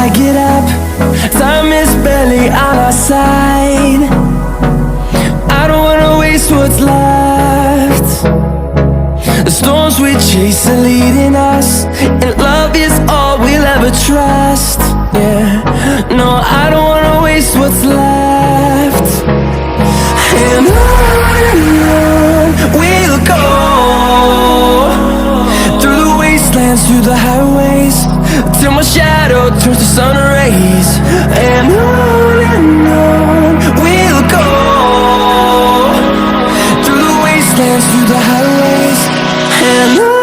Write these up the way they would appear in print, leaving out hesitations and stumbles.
I get up, time is barely on our side. I don't wanna waste what's left. The storms we chase are leading us, and love is all we'll ever trust. Yeah, no, I don't wanna waste what's left. And on we'll go, through the wastelands, through the highways, till my shadow turns to sun rays. And on we'll go, through the wastelands, through the highways, and on.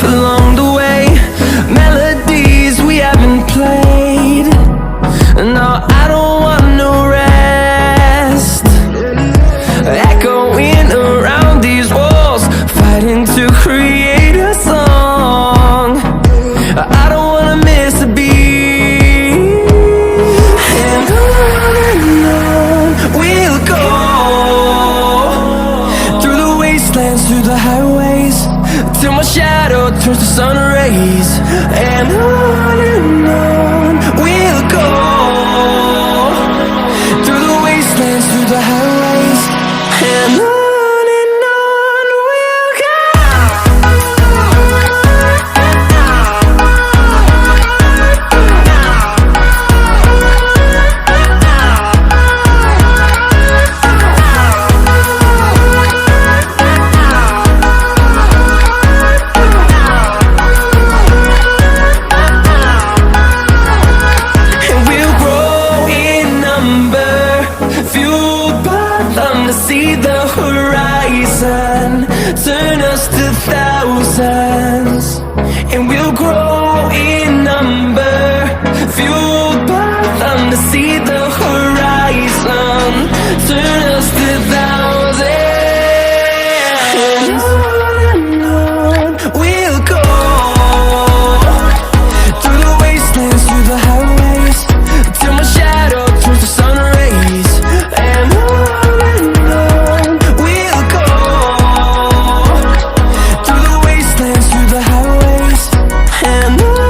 Along the way, melodies we haven't played. No, I don't want no rest. Echoing around these walls, fighting to create a song. I don't wanna miss a beat. And on we'll go, through the wastelands, through the highways, till my shadow turns to sun rays. And on we'll go, through the wastelands, through the highways, and on we'll go. See the horizon, turn us to thousands, and we'll grow